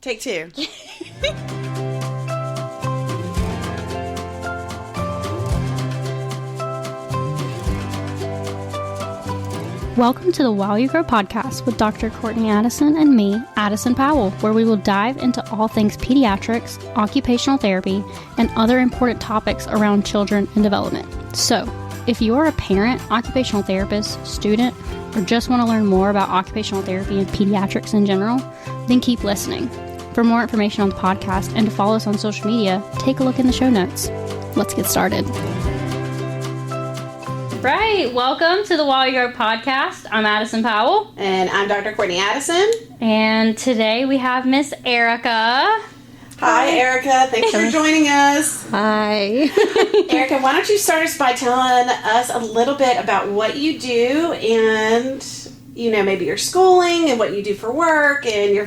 Take two. Welcome to the While You Grow podcast with Dr. Courtney Addison and me, Addison Powell, where we will dive into all things pediatrics, occupational therapy, and other important topics around children and development. So, if you are a parent, occupational therapist, student, or just want to learn more about occupational therapy and pediatrics in general, then keep listening. For more information on the podcast and to follow us on social media, take a look in the show notes. Let's get started. Right, welcome to the While You Grow podcast. I'm Addison Powell. And I'm Dr. Courtney Addison. And today we have Miss Erica. Hi, Erica. Thanks for joining us. Hi. Erica, why don't you start us by telling us a little bit about what you do and, maybe your schooling and what you do for work and your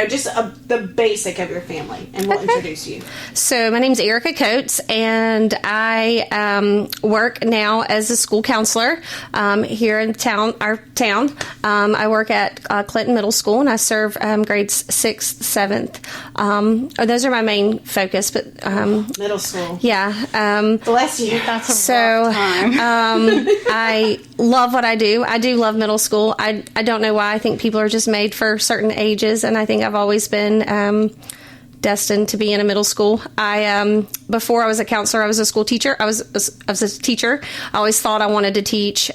just the basic of your family, and we'll introduce you. So my name's Erica Coates, and I work now as a school counselor here in our town. I work at Clinton Middle School, and I serve grades 6th, 7th. Those are my main focus. But middle school. Yeah. Bless you. That's a rough time. I love what I do. I do love middle school. I don't know why. I think people are just made for certain ages, and I think I've always been destined to be in a middle school. Before I was a counselor, I was a school teacher. I was a teacher. I always thought I wanted to teach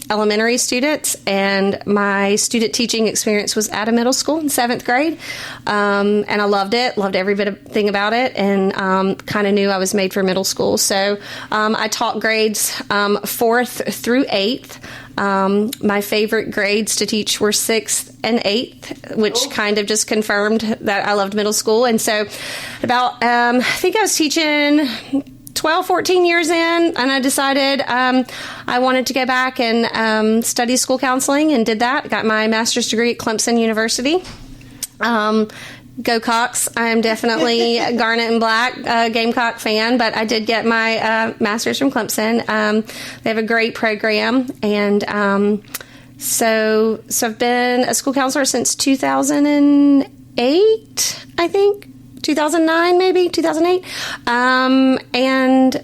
elementary students, and my student teaching experience was at a middle school in 7th grade. And I loved it, loved every thing about it, and kind of knew I was made for middle school. So I taught grades 4th through 8th. My favorite grades to teach were 6th and 8th, which kind of just confirmed that I loved middle school. And so about, I think I was teaching 12, 14 years in, and I decided I wanted to go back and study school counseling, and did that. Got my master's degree at Clemson University. Go Cox. I'm definitely Garnet and Black Gamecock fan, but I did get my master's from Clemson. They have a great program, and so I've been a school counselor since 2008, I think. 2009, maybe 2008. And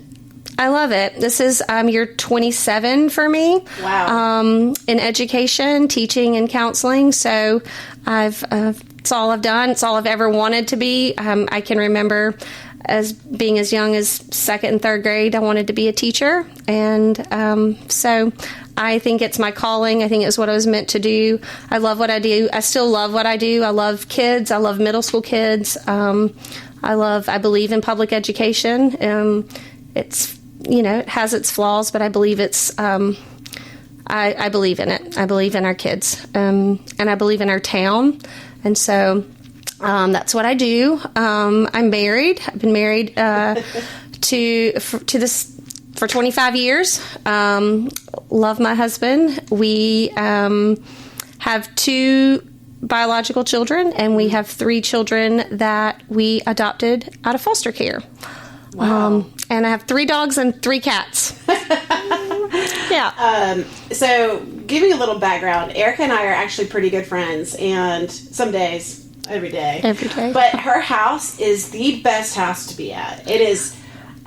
I love it. This is year 27 for me. Wow. In education, teaching, and counseling. So it's all I've done. It's all I've ever wanted to be. I can remember as being as young as 2nd and 3rd grade, I wanted to be a teacher. And so I think it's my calling. I think it's what I was meant to do. I love what I do. I still love what I do. I love kids. I love middle school kids. I believe in public education. It's, it has its flaws, but I believe I believe in it. I believe in our kids. And I believe in our town. And so that's what I do. I'm married. I've been married for 25 years. Love my husband. We have 2 biological children, and we have 3 children that we adopted out of foster care. Wow. And I have 3 dogs and 3 cats. Yeah. So, give me a little background. Erica and I are actually pretty good friends, and some days, every day. Every day. But her house is the best house to be at. It is.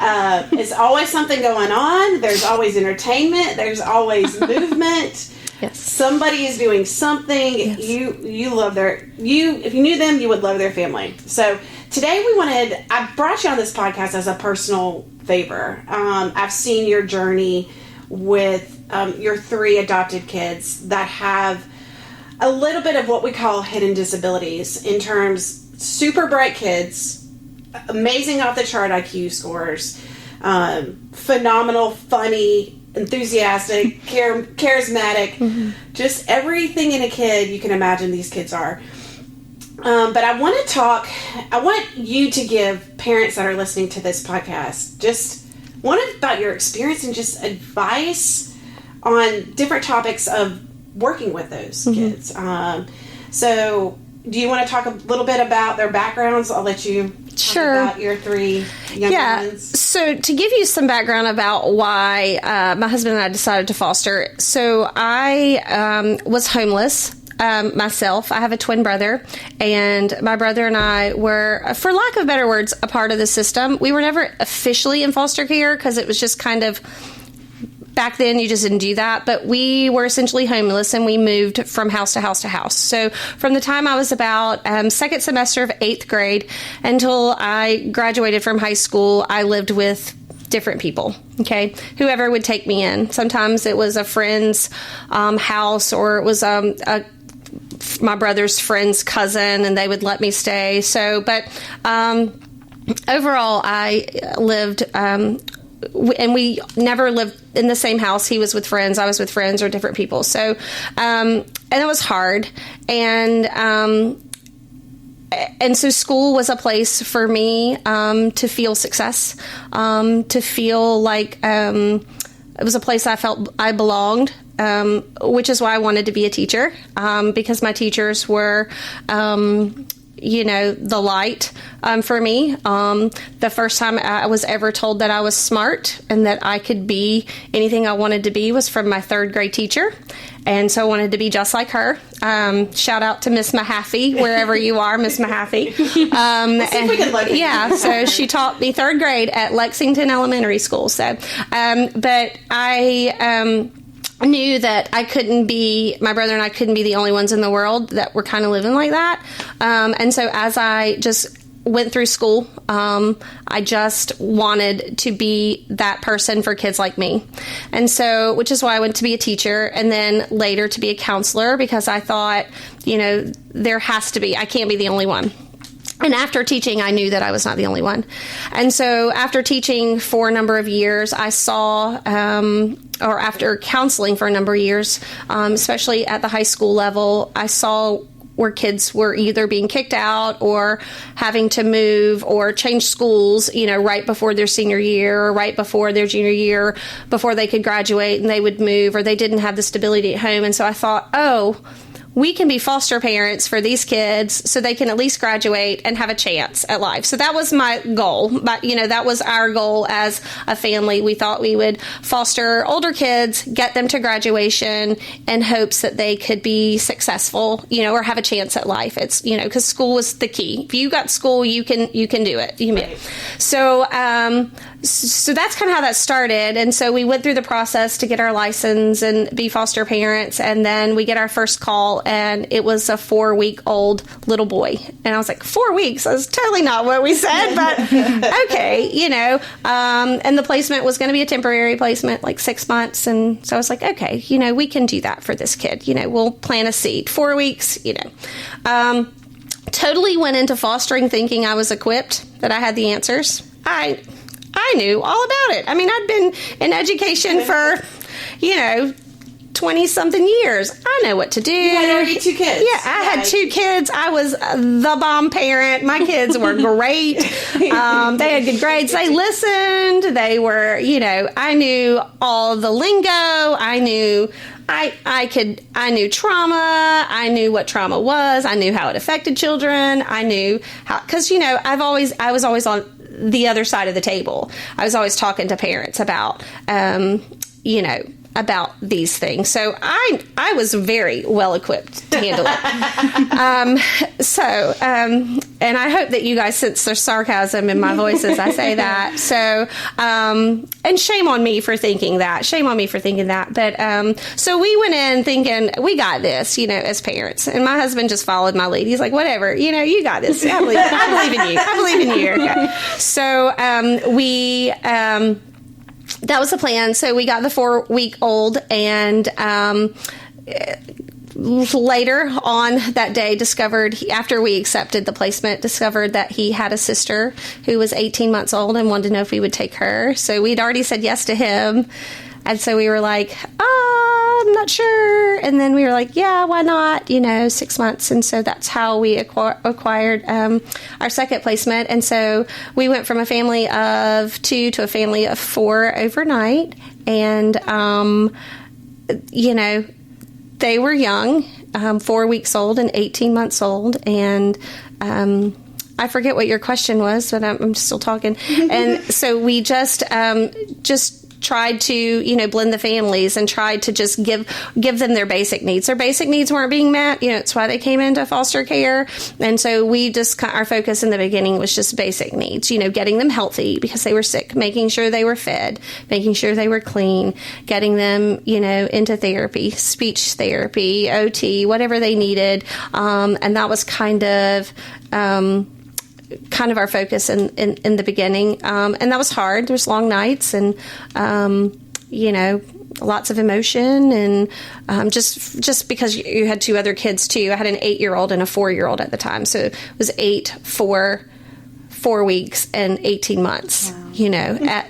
It's always something going on. There's always entertainment. There's always movement. Yes. Somebody is doing something. Yes. You love if you knew them, you would love their family. So today I brought you on this podcast as a personal favor. I've seen your journey with your 3 adopted kids that have a little bit of what we call hidden disabilities, in terms super bright kids, amazing off the chart IQ scores, phenomenal, funny, enthusiastic, charismatic, just everything in a kid you can imagine these kids are. But I want you to give parents that are listening to this podcast just about your experience and just advice on different topics of working with those kids. So do you want to talk a little bit about their backgrounds? I'll let you talk about your 3 young ones. So to give you some background about why my husband and I decided to foster. So I was homeless. myself. I have a twin brother, and my brother and I were, for lack of better words, a part of the system. We were never officially in foster care because it was just kind of, back then you just didn't do that, but we were essentially homeless, and we moved from house to house to house. So from the time I was about second semester of 8th grade until I graduated from high school, I lived with different people, okay? Whoever would take me in. Sometimes it was a friend's house, or it was my brother's friend's cousin, and they would let me stay. So, but overall, I lived, and we never lived in the same house. He was with friends, I was with friends, or different people. So, and it was hard. And so school was a place for me to feel success, to feel like it was a place I felt I belonged, which is why I wanted to be a teacher, because my teachers were, the light for me. The first time I was ever told that I was smart and that I could be anything I wanted to be was from my 3rd grade teacher. And so I wanted to be just like her. Shout out to Miss Mahaffey, wherever you are, Miss Mahaffey. So she taught me 3rd grade at Lexington Elementary School. So, but I knew that my brother and I couldn't be the only ones in the world that were kind of living like that. And so as I just went through school, I just wanted to be that person for kids like me. And so, which is why I went to be a teacher, and then later to be a counselor, because I thought, there has to be, I can't be the only one. And after teaching, I knew that I was not the only one. And so after teaching for a number of years, I saw, or after counseling for a number of years, especially at the high school level, I saw where kids were either being kicked out or having to move or change schools, right before their senior year or right before their junior year, before they could graduate, and they would move, or they didn't have the stability at home. And so I thought, we can be foster parents for these kids so they can at least graduate and have a chance at life. So that was my goal. But, that was our goal as a family. We thought we would foster older kids, get them to graduation in hopes that they could be successful, or have a chance at life. It's, because school was the key. If you got school, you can do it. Right. So that's kind of how that started. And so we went through the process to get our license and be foster parents. And then we get our first call, and it was a 4-week-old little boy. And I was like, 4 weeks? That's totally not what we said, but okay, and the placement was going to be a temporary placement, like 6 months. And so I was like, okay, we can do that for this kid. We'll plant a seed. 4 weeks, totally went into fostering thinking I was equipped, that I had the answers. I knew all about it. I mean, I'd been in education for, 20-something years. I know what to do. You had already 2 kids. Yeah, I had 2 kids. I was the bomb parent. My kids were great. They had good grades. They listened. They were, I knew all the lingo. I knew trauma. I knew what trauma was. I knew how it affected children. I knew how, because, I was always on the other side of the table. I was always talking to parents about, about these things. So I was very well equipped to handle it. And I hope that you guys sense the sarcasm in my voice as I say that. So, and shame on me for thinking that. But, so we went in thinking, we got this, as parents. And my husband just followed my lead. He's like, whatever, you got this. I believe in you. I believe in you, Erica. So, that was the plan. So we got the 4-week-old, and later on that day after we accepted the placement, discovered that he had a sister who was 18 months old and wanted to know if we would take her. So we'd already said yes to him. And so we were like, I'm not sure. And then we were like, yeah, why not? 6 months. And so that's how we acquired our second placement. And so we went from a family of 2 to a family of 4 overnight. And, they were young, 4 weeks old and 18 months old. And I forget what your question was, but I'm still talking. And so we just tried to, blend the families and tried to just give them their basic needs. Their basic needs weren't being met. It's why they came into foster care. And so we just, our focus in the beginning was just basic needs, getting them healthy because they were sick, making sure they were fed, making sure they were clean, getting them, into therapy, speech therapy, OT, whatever they needed. And that was kind of our focus in the beginning. And that was hard. There was long nights and, lots of emotion and just because you had two other kids too. I had an 8-year-old and a 4-year-old at the time. So it was 8 for 4 weeks and 18 months, wow.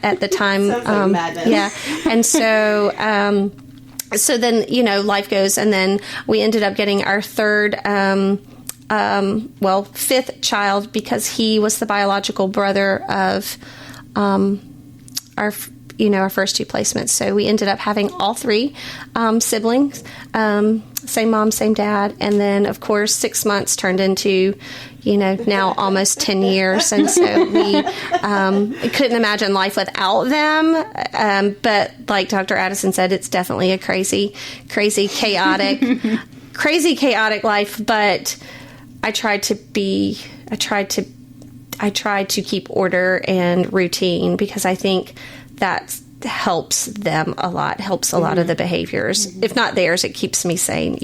At the time. Sounds like madness. Yeah. And so, so then, life goes, and then we ended up getting our third, fifth child because he was the biological brother of our first two placements. So we ended up having all 3 siblings, same mom, same dad. And then, of course, 6 months turned into, now almost 10 years. And so we couldn't imagine life without them. But like Dr. Addison said, it's definitely a crazy, chaotic life. But I tried to keep order and routine because I think that helps them a lot, helps a lot of the behaviors. Mm-hmm. If not theirs, it keeps me sane,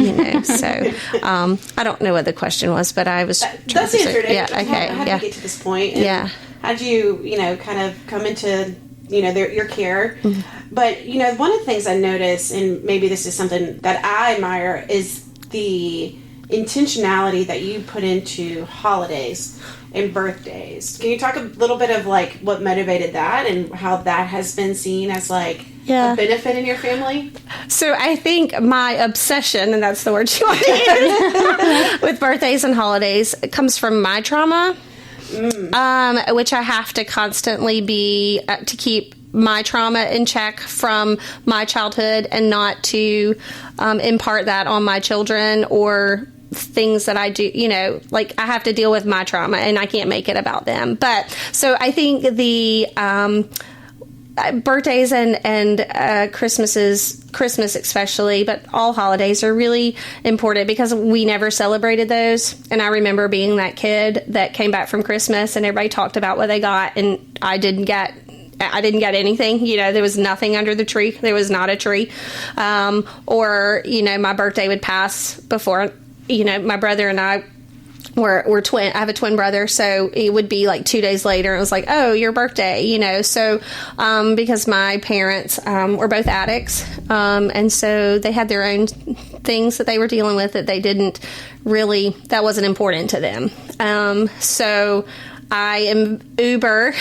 So I don't know what the question was, but I was trying that's to answered it. Yeah, okay. How did you get to this point? And yeah. How did you, kind of come into, your care? Mm-hmm. But, one of the things I notice, and maybe this is something that I admire, is the intentionality that you put into holidays and birthdays. Can you talk a little bit of what motivated that and how that has been seen as a benefit in your family? So I think my obsession, and that's the word you want to use, with birthdays and holidays comes from my trauma, which I have to constantly be to keep my trauma in check from my childhood and not to impart that on my children or things that I do, I have to deal with my trauma and I can't make it about them. But so I think the birthdays and Christmas especially, but all holidays are really important because we never celebrated those. And I remember being that kid that came back from Christmas and everybody talked about what they got and I didn't get anything. There was nothing under the tree. There was not a tree. Or my birthday would pass before my brother and I were twin. I have a twin brother, so it would be 2 days later. It was oh, your birthday, So, because my parents were both addicts, and so they had their own things that they were dealing with that they didn't really. That wasn't important to them. So I am uber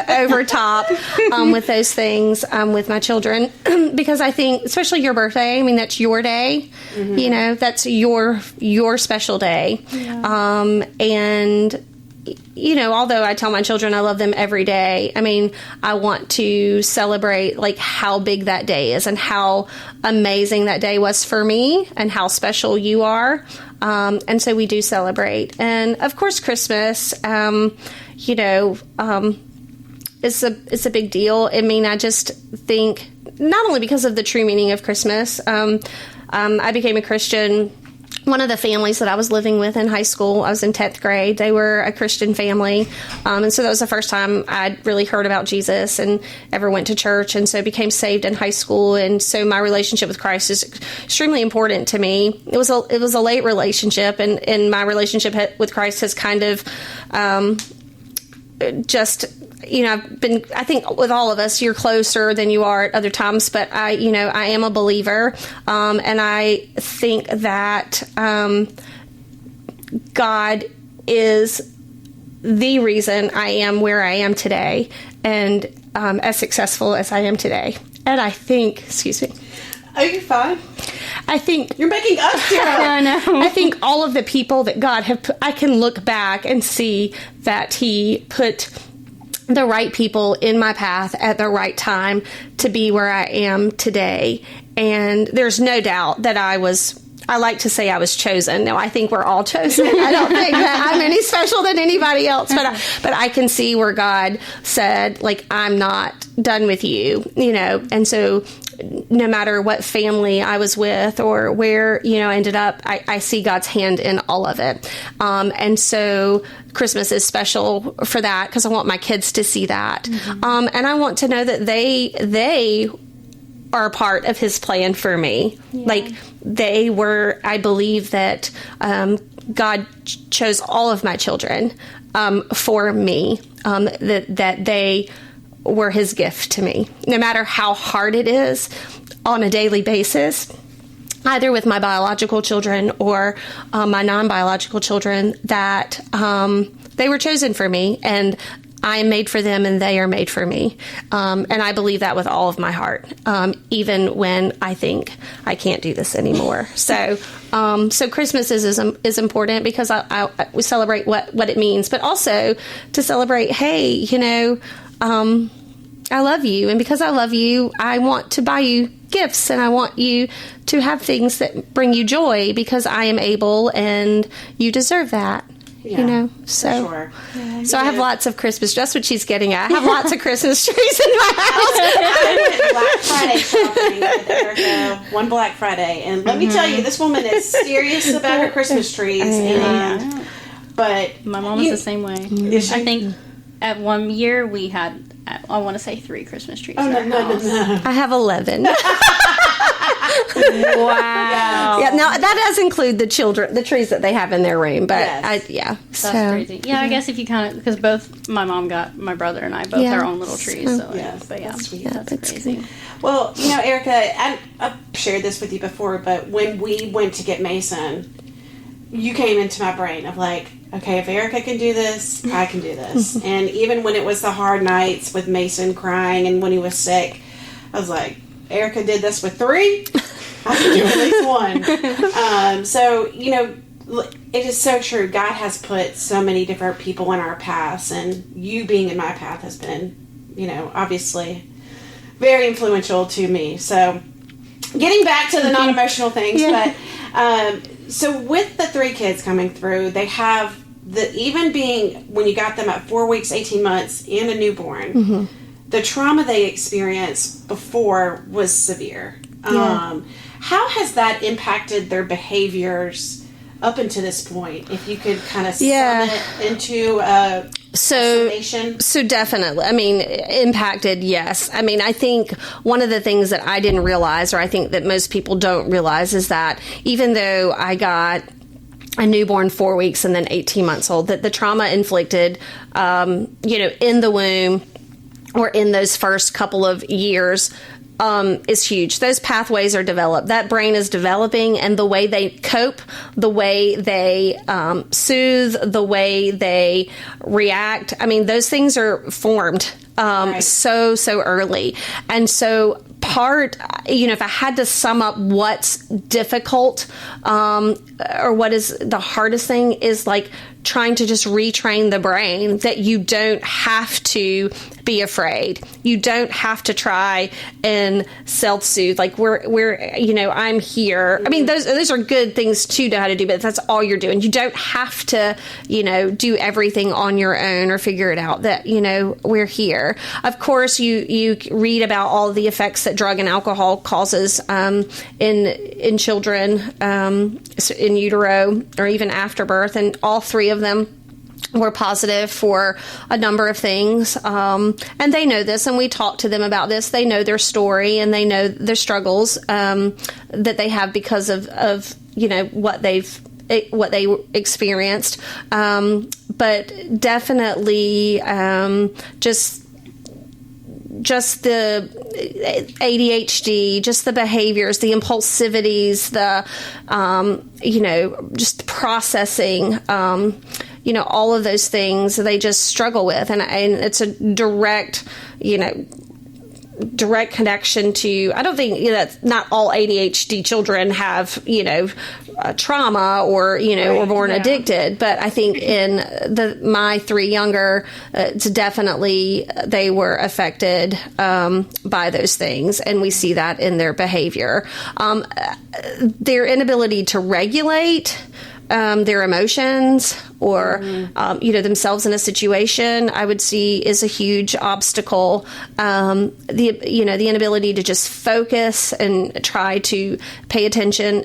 over top with those things with my children because I think, especially your birthday, that's your day, that's your special day. Yeah. And although I tell my children I love them every day, I want to celebrate how big that day is and how amazing that day was for me and how special you are. And so we do celebrate. And of course, Christmas, it's a big deal. I just think not only because of the true meaning of Christmas, I became a Christian. One of the families that I was living with in high school, I was in 10th grade, they were a Christian family. And so that was the first time I'd really heard about Jesus and ever went to church. And so became saved in high school. And so my relationship with Christ is extremely important to me. It was a late relationship, and my relationship with Christ has kind of I think with all of us, you're closer than you are at other times, but I am a believer. And I think that, God is the reason I am where I am today and, as successful as I am today. And I think, excuse me. Oh, you're fine. I think you're making us Sarah. I know. I think all of the people that God I can look back and see that He put the right people in my path at the right time to be where I am today. And there's no doubt that I was I like to say I was chosen. Now, I think we're all chosen. I don't think that I'm any special than anybody else, but I can see where God said, like, I'm not done with you, and so no matter what family I was with or where, I ended up, I see God's hand in all of it. And so Christmas is special for that because I want my kids to see that. Mm-hmm. And I want to know that they are a part of his plan for me. Yeah. Like they were, I believe that God chose all of my children for me, that they were his gift to me, no matter how hard it is on a daily basis, either with my biological children or my non-biological children, that they were chosen for me, and I am made for them and they are made for me. And I believe that with all of my heart, even when I think I can't do this anymore. So Christmas is important because we celebrate what it means, but also to celebrate, hey, I love you. And because I love you, I want to buy you gifts and I want you to have things that bring you joy because I am able and you deserve that. Yeah, so sure. I have lots of Christmas. That's what she's getting at. I have lots of Christmas trees in my house. I went Black Friday shopping with Erica one Black Friday, and let me tell you, this woman is serious about her Christmas trees. But my mom was the same way. I think at one year we had, I want to say 3 Christmas trees. Oh, no. I have 11. Wow. Yeah, now that does include the trees that they have in their room, but That's crazy. Yeah, I guess if you kind of, because both my mom got my brother and I both our own little trees. So that's crazy. Cool. Well, Erica, I've shared this with you before, but when we went to get Mason, you came into my brain of like, okay, if Erica can do this, I can do this. And even when it was the hard nights with Mason crying and when he was sick, I was like, Erica did this with 3, I can do at least 1. So, it is so true. God has put so many different people in our paths, and you being in my path has been, obviously very influential to me. So, getting back to the non-emotional things, but so with the 3 kids coming through, they have even being, when you got them at 4 weeks, 18 months, and a newborn, the trauma they experienced before was severe. How has that impacted their behaviors up until this point? If you could kind of sum it into a summation. So definitely. I mean, impacted, yes. I mean, I think one of the things that I didn't realize, or I think that most people don't realize, is that even though I got a newborn 4 weeks and then 18 months old, that the trauma inflicted, in the womb or in those first couple of years is huge. Those pathways are developed. That brain is developing, and the way they cope, the way they soothe, the way they react. I mean, those things are formed so early. And so if I had to sum up what's difficult or what is the hardest thing, is like trying to just retrain the brain that you don't have to be afraid. You don't have to try and self-soothe. Like I'm here. I mean, those are good things to know how to do, but if that's all you're doing, you don't have to, do everything on your own or figure it out. That, we're here. Of course, you read about all the effects that drug and alcohol causes in children, in utero, or even after birth, and all 3 of them were positive for a number of things. And they know this, and we talk to them about this. They know their story, and they know their struggles that they have because of what they experienced. But definitely just the ADHD, just the behaviors, the impulsivities, the, just processing, all of those things they just struggle with. And it's a direct, direct connection to, I don't think that not all ADHD children have, trauma or, or born addicted. But I think in my 3 younger, it's definitely they were affected by those things. And we see that in their behavior. Their inability to regulate their emotions or, themselves in a situation, I would see is a huge obstacle. The inability to just focus and try to pay attention,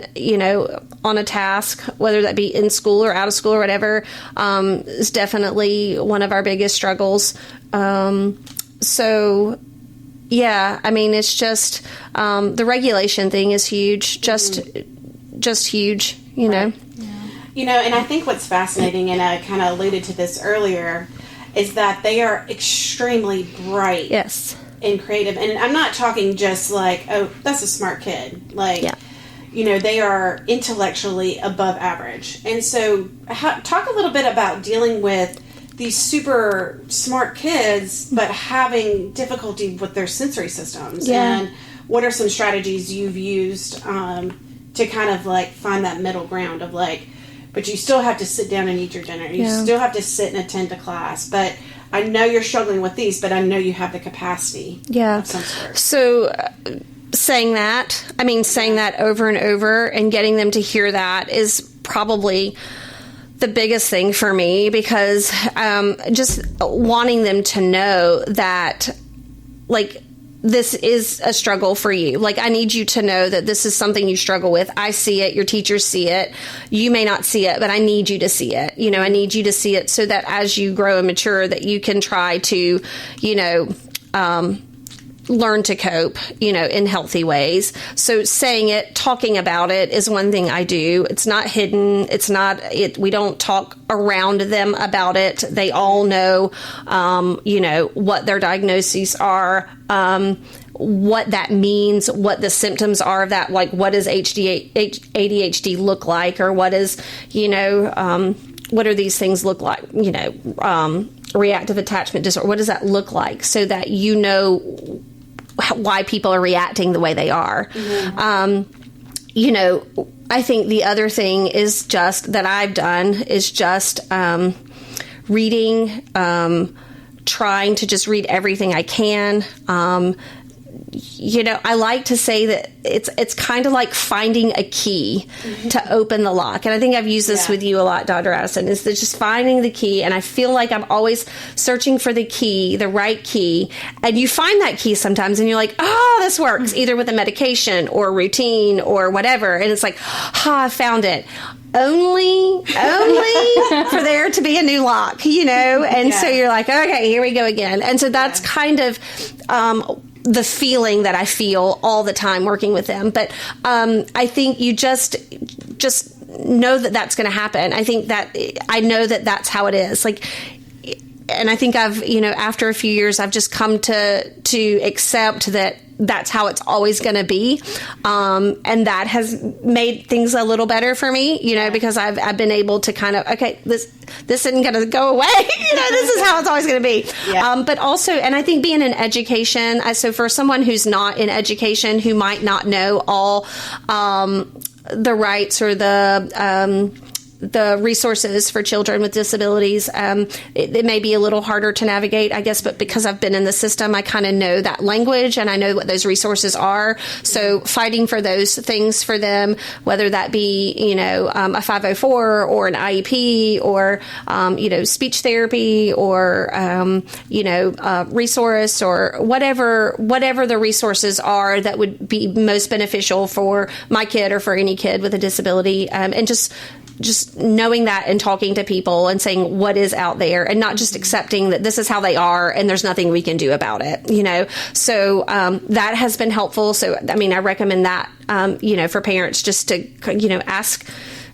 on a task, whether that be in school or out of school or whatever, is definitely one of our biggest struggles. So, yeah, I mean, it's just, the regulation thing is huge, just huge, Right. And I think what's fascinating, and I kind of alluded to this earlier, is that they are extremely bright. Yes. And creative. And I'm not talking just like, oh, that's a smart kid. Like, they are intellectually above average. And so talk a little bit about dealing with these super smart kids, but having difficulty with their sensory systems. Yeah. And what are some strategies you've used to kind of like find that middle ground of like, but you still have to sit down and eat your dinner. You still have to sit and attend to class. But I know you're struggling with these, but I know you have the capacity of some sort. So saying that over and over and getting them to hear that is probably the biggest thing for me, because just wanting them to know that, like, this is a struggle for you. Like, I need you to know that this is something you struggle with. I see it. Your teachers see it. You may not see it, but I need you to see it. I need you to see it so that as you grow and mature, that you can try to, learn to cope, in healthy ways. So saying it, talking about it is one thing I do. It's not hidden. We don't talk around them about it. They all know, what their diagnoses are, what that means, what the symptoms are of that, like what does ADHD look like, or what is, what are these things look like, reactive attachment disorder, what does that look like, so that why people are reacting the way they are. I think the other thing is just that I've done is just reading, trying to just read everything I can. I like to say that it's kind of like finding a key to open the lock. And I think I've used this with you a lot, Dr. Addison, is that just finding the key. And I feel like I'm always searching for the key, the right key. And you find that key sometimes and you're like, oh, this works, either with a medication or routine or whatever. And it's like, I found it. Only for there to be a new lock, And so you're like, okay, here we go again. And so that's kind of the feeling that I feel all the time working with them. But I think you just know that that's going to happen. I think that I know that that's how it is. Like, and I think I've, after a few years, I've just come to accept that that's how it's always going to be. And that has made things a little better for me, because I've been able to kind of, okay, this isn't going to go away. This is how it's always going to be. Yeah. But also, and I think being in education, so for someone who's not in education, who might not know all the rights or the resources for children with disabilities, it may be a little harder to navigate, I guess, but because I've been in the system, I kind of know that language and I know what those resources are. So fighting for those things for them, whether that be, a 504 or an IEP or, speech therapy or, resource or whatever the resources are that would be most beneficial for my kid or for any kid with a disability, and just knowing that and talking to people and saying what is out there and not just accepting that this is how they are and there's nothing we can do about it, So that has been helpful. So, I recommend that, for parents just to,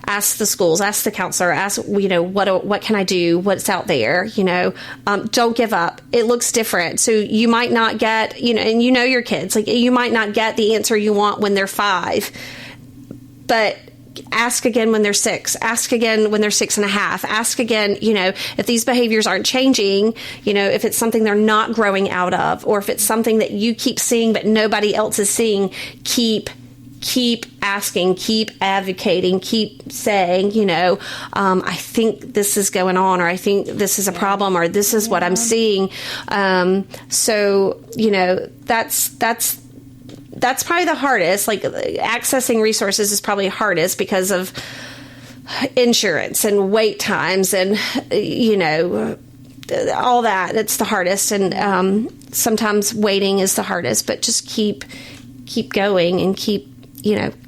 ask the schools, ask the counselor, ask, what can I do? What's out there? Don't give up. It looks different. So you might not get, and your kids, like you might not get the answer you want when they're 5, but ask again when they're 6, ask again when they're 6.5, ask again, if these behaviors aren't changing, if it's something they're not growing out of, or if it's something that you keep seeing but nobody else is seeing, keep asking, keep advocating, keep saying, I think this is going on, or I think this is a problem, or this is what I'm seeing. So, that's probably the hardest. Like, accessing resources is probably hardest because of insurance and wait times and, all that. It's the hardest. And sometimes waiting is the hardest, but just keep going and keep,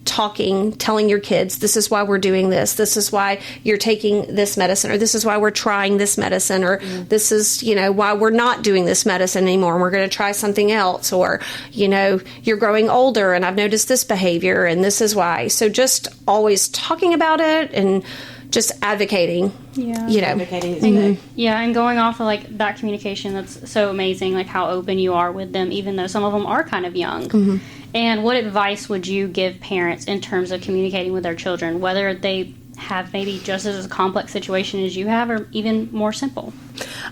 talking, telling your kids, this is why we're doing this. This is why you're taking this medicine, or this is why we're trying this medicine, or this is, why we're not doing this medicine anymore and we're going to try something else, or, you're growing older and I've noticed this behavior and this is why. So just always talking about it and just advocating. Yeah. Advocating is good. Yeah, and going off of like that communication, that's so amazing, like how open you are with them, even though some of them are kind of young. Mm-hmm. And what advice would you give parents in terms of communicating with their children, whether they have maybe just as a complex situation as you have, or even more simple?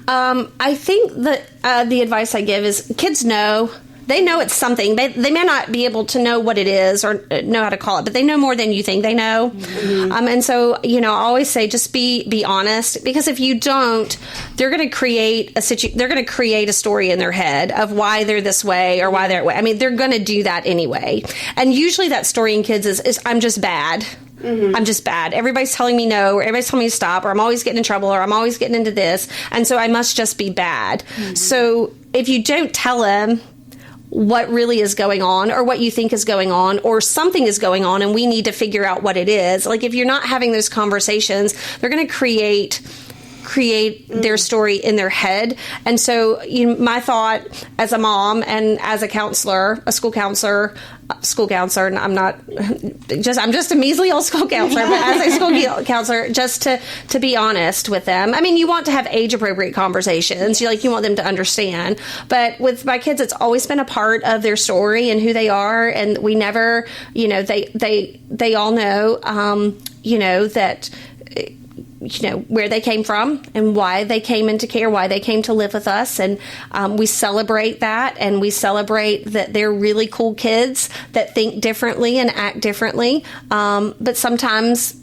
I think that the advice I give is kids know. They know it's something. They may not be able to know what it is or know how to call it, but they know more than you think they know. Mm-hmm. And so, I always say just be honest, because if you don't, they're going to create they're going to create a story in their head of why they're this way or why they're that way. I mean, they're going to do that anyway. And usually that story in kids is I'm just bad. Mm-hmm. I'm just bad. Everybody's telling me no, or everybody's telling me to stop, or I'm always getting in trouble, or I'm always getting into this. And so I must just be bad. Mm-hmm. So if you don't tell them what really is going on, or what you think is going on, or something is going on and we need to figure out what it is. Like, if you're not having those conversations, they're going to create their story in their head. And so my thought as a mom and as a counselor, a school counselor, and I'm just a measly old school counselor, but as a school counselor, just to be honest with them. I mean, you want to have age appropriate conversations. You want them to understand. But with my kids, it's always been a part of their story and who they are. And we never, they all know, that, where they came from and why they came into care, why they came to live with us. And we celebrate that, and we celebrate that they're really cool kids that think differently and act differently. But sometimes,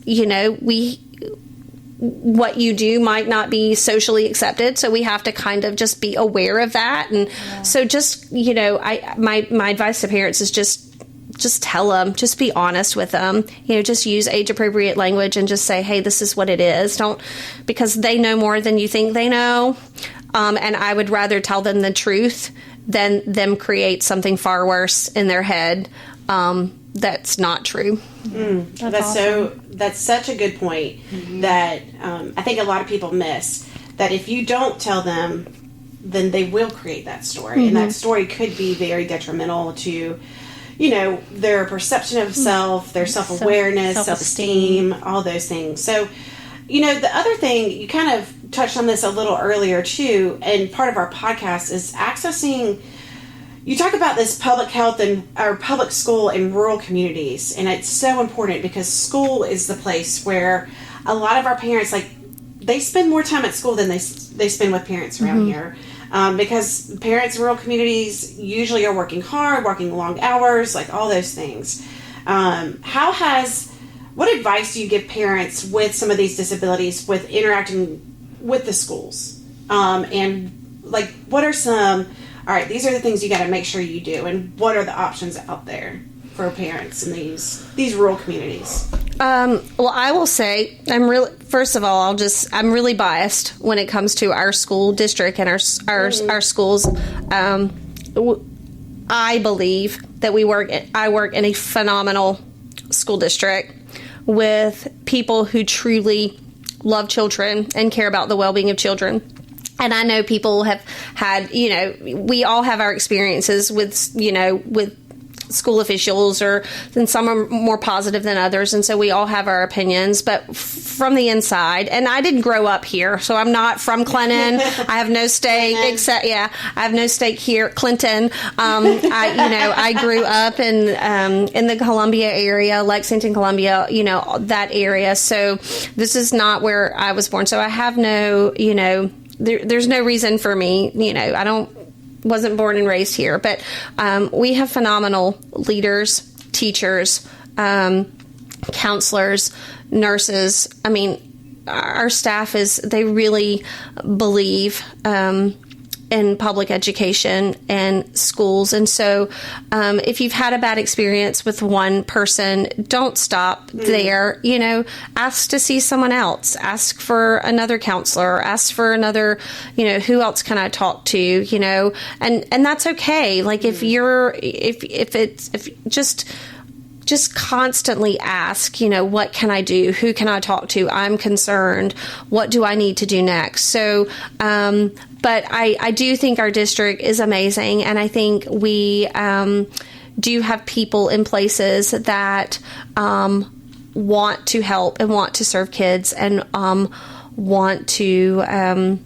what you do might not be socially accepted. So we have to kind of just be aware of that. And so just, my advice to parents is just tell them, just be honest with them, just use age appropriate language and just say, hey, this is what it is. Because they know more than you think they know. And I would rather tell them the truth than them create something far worse in their head. That's not true. That's awesome. That's such a good point. Mm-hmm. That I think a lot of people miss, that if you don't tell them, then they will create that story. Mm-hmm. And that story could be very detrimental to their perception of self, their self-awareness, self-esteem, all those things. So, the other thing, you kind of touched on this a little earlier too, and part of our podcast is accessing, you talk about this public health and our public school in rural communities, and it's so important because school is the place where a lot of our parents, they spend more time at school than they spend with parents around here. Because parents in rural communities usually are working hard, working long hours, all those things. What advice do you give parents with some of these disabilities with interacting with the schools? And what are some, all right, these are the things you got to make sure you do, and what are the options out there for parents in these rural communities? Well, I will say I'm really biased when it comes to our school district and our schools. I believe that I work in a phenomenal school district with people who truly love children and care about the well-being of children. And I know people have had, we all have our experiences with school officials, and some are more positive than others. And so we all have our opinions, but from the inside, and I didn't grow up here, so I'm not from Clinton. I have no stake I have no stake here, Clinton. I grew up in the Columbia area, Lexington, Columbia, that area. So this is not where I was born. So I have no, there's no reason for me, wasn't born and raised here, but we have phenomenal leaders, teachers, counselors, nurses. I mean, our staff they really believe in public education and schools. And so if you've had a bad experience with one person, don't stop there. Ask to see someone else. Ask for another counselor. Ask for another, who else can I talk to, and that's okay. Like if just constantly ask, what can I do? Who can I talk to? I'm concerned. What do I need to do next? So, but I do think our district is amazing. And I think we do have people in places that want to help and want to serve kids and want to,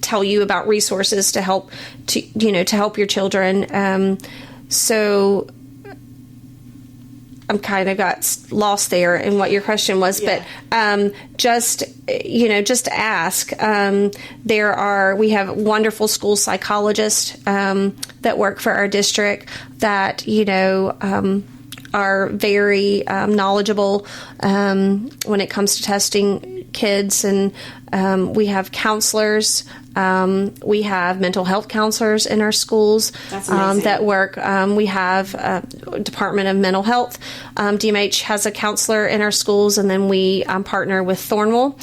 tell you about resources to help to help your children. So I'm kind of got lost there in what your question was, but just ask. We have wonderful school psychologists that work for our district that are very knowledgeable when it comes to testing kids, and we have counselors. We have mental health counselors in our schools that work. We have Department of Mental Health. DMH has a counselor in our schools, and then we partner with Thornwell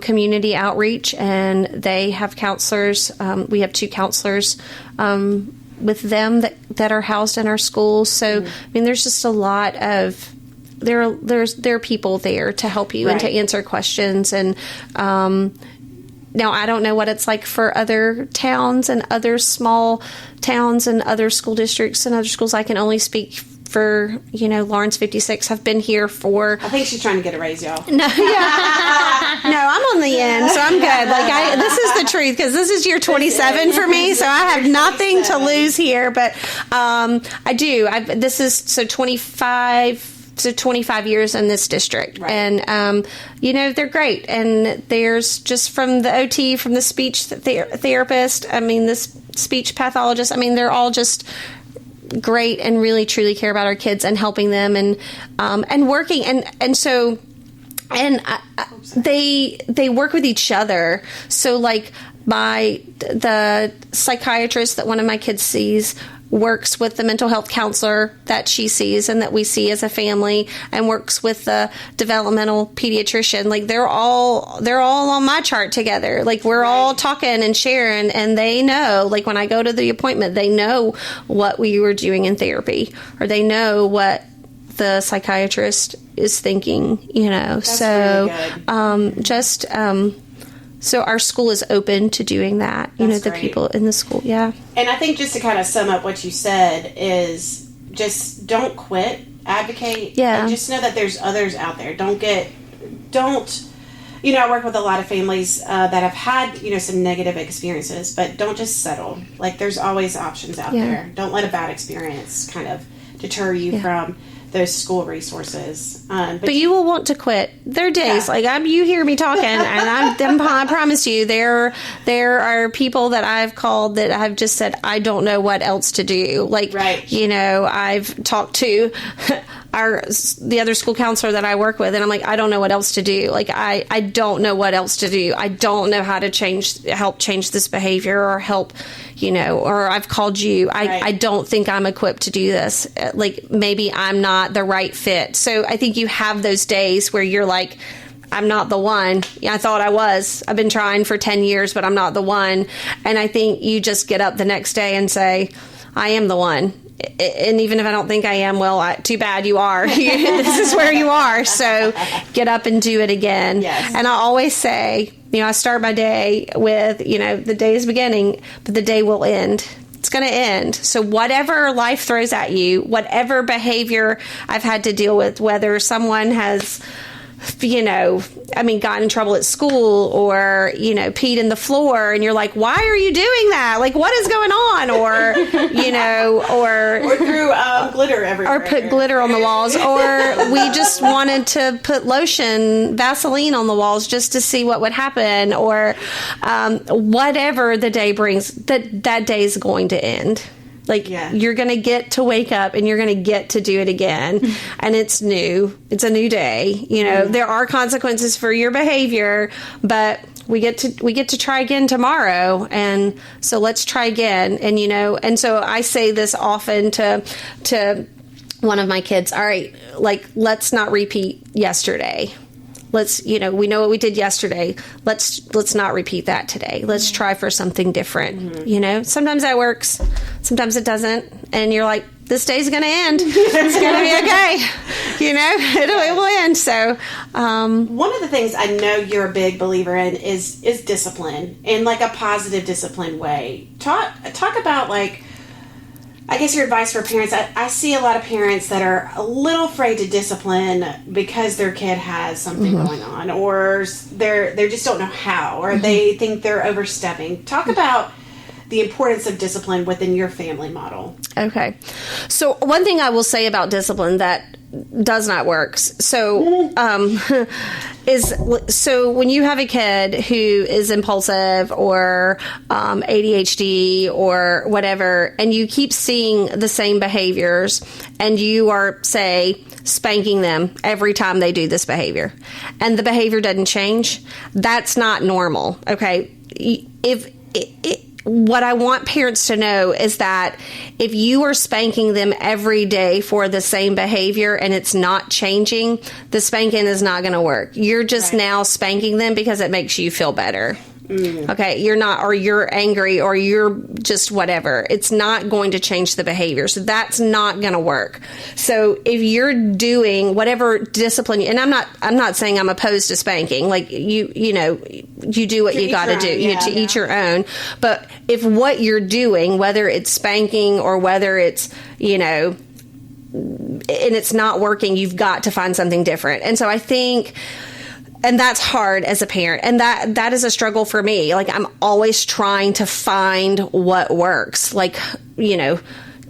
Community Outreach, and they have counselors. We have 2 counselors with them that are housed in our schools. So, I mean, there's just a lot of there are people there to help you and to answer questions. And now I don't know what it's like for other towns and other small towns and other school districts and other schools. I can only speak for, Lawrence 56. I've been here for... I think she's trying to get a raise, y'all. No, I'm on the end, so I'm good. This is the truth, because this is year 27 for me, so I have nothing to lose here. But I do. This is 25 years in this district. Right. And, they're great. And there's just from the OT, from the speech therapist, this speech pathologist, they're all just great and really truly care about our kids and helping them and working. And so, they work with each other. So like the psychiatrist that one of my kids sees works with the mental health counselor that she sees and that we see as a family, and works with the developmental pediatrician. Like they're all on my chart together. Like we're all talking and sharing, and they know, like when I go to the appointment, they know what we were doing in therapy, or they know what the psychiatrist is thinking, That's so really so our school is open to doing that, the people in the school. Yeah. And I think just to kind of sum up what you said is just don't quit, advocate, and just know that there's others out there. I work with a lot of families that have had, some negative experiences, but don't just settle. Like there's always options out there. Don't let a bad experience kind of deter you from those school resources. But you will want to quit. There are days, you hear me talking, and I promise you, there are people that I've called that I've just said, I don't know what else to do. I've talked to the other school counselor that I work with, and I'm like, I don't know what else to do. I don't know what else to do. I don't know how to help change this behavior, or help, or I've called you. I don't think I'm equipped to do this. Maybe I'm not the right fit. So I think you have those days where you're like, I'm not the one. I thought I was. I've been trying for 10 years, but I'm not the one. And I think you just get up the next day and say, I am the one. And even if I don't think I am, well, too bad you are. This is where you are. So get up and do it again. Yes. And I always say, I start my day with, the day is beginning, but the day will end. It's going to end. So whatever life throws at you, whatever behavior I've had to deal with, whether someone has, gotten in trouble at school or, peed in the floor and you're like, why are you doing that? Like, what is going on? Or, or threw glitter everywhere. Or put glitter on the walls. Or we just wanted to put Vaseline on the walls just to see what would happen. Or whatever the day brings, that day is going to end. Like, you're going to get to wake up and you're going to get to do it again. And it's new. It's a new day. There are consequences for your behavior, but we get to try again tomorrow. And so let's try again. And, and so I say this often to one of my kids, all right, like, let's not repeat yesterday. Let's, we know what we did yesterday. Let's not repeat that today. Let's try for something different. Sometimes that works. Sometimes it doesn't. And you're like, this day's going to end. It's going to be okay. It will end. So, one of the things I know you're a big believer in is discipline, in like a positive discipline way. Talk about, like, I guess your advice for parents. I see a lot of parents that are a little afraid to discipline because their kid has something going on, or they just don't know how, or they think they're overstepping. Talk about the importance of discipline within your family model. Okay. So one thing I will say about discipline that does not work. So, so when you have a kid who is impulsive or ADHD or whatever, and you keep seeing the same behaviors, and you are, say, spanking them every time they do this behavior, and the behavior doesn't change, that's not normal. Okay. What I want parents to know is that if you are spanking them every day for the same behavior and it's not changing, the spanking is not going to work. You're just now spanking them because it makes you feel better. Okay, you're not, or you're angry, or you're just whatever. It's not going to change the behavior. So that's not going to work. So if you're doing whatever discipline, and I'm not saying I'm opposed to spanking. Like you do what you got to do. Each your own. But if what you're doing, whether it's spanking or whether it's, and it's not working, you've got to find something different. And so I think, and that's hard as a parent. And that is a struggle for me. Like, I'm always trying to find what works. Like,